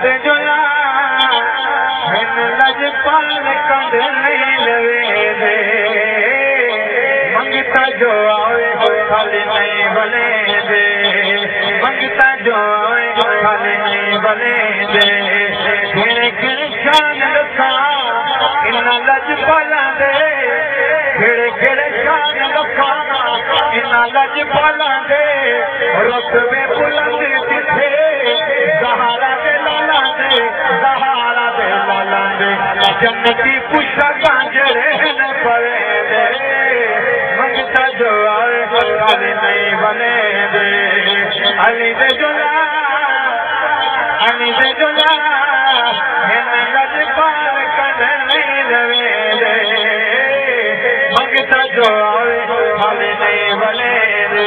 दे जुला हिन लजपाल कंद नहीं लवे दे मंगता जो आवे खाली नहीं बने दे मंगता जो आवे खाली नहीं बने दे किणे किणे शान रखा इन लजपाल दे किणे किणे शान रखा इन लजपाल दे रुतबे बुलंद जिथे सहारा दे लाला दे जन्नती पुशका जड़े न पड़े दे मंगता जो आए खाली नहीं बने दे अली दे जुला हिन लजपाल कंद नहीं लवे दे मंगता जो आए खाली नहीं बने दे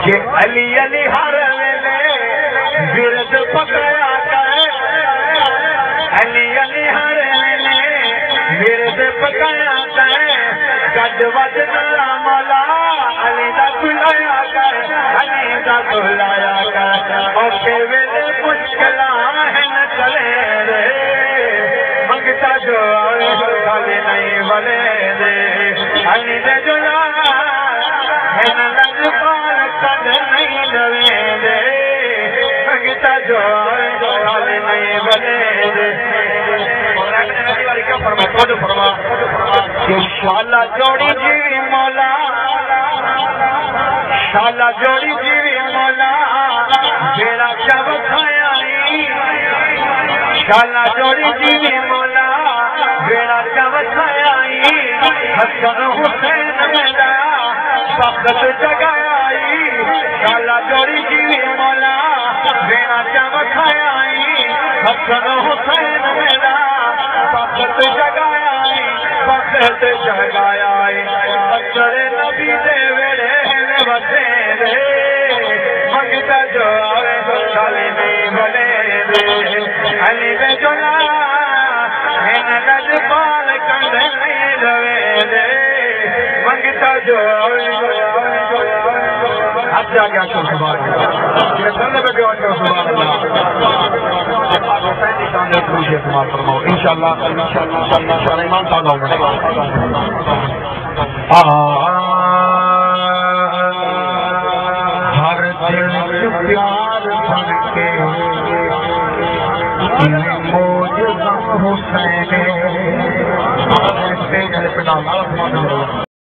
कि अली अली हर वेले विरद पकड़ा करे अली अली हर वेले विरद पकड़ा करे गज वज नला मौला अली दा बुलाया कर अली दा बुलाया कर औखे वेले मुश्किलां हैं न चले रे मंगता जो आए खाली नहीं बने दे अली दे जुला हिन लजपाल कंद नहीं लवे दे मंगता जो आए खाली नहीं बने दे शाला जोड़ी जीवी मौला शाला जोड़ी जीवी मौला बेड़ा जब खायाई शाला जोड़ी जीवी मौला बेड़ा जब खायाई हसन हुसैन मेरा वक्त जगाई शाला जोड़ी जीवी मौला बेड़ा जब खायाई हसन हुसैन मेरा वक्त जगाई वक्त जगाई अचरे नबी दे वेड़े में बसे रे मंगता जो आवे खाली नहीं बने दे अली दे जुला हिन लजपाल कंद नहीं लवे दे मंगता जो आवे अच्छा क्या सुभान इंशाअल्लाह ईमान ताला हर दिल प्यार बन के मौज हुसैन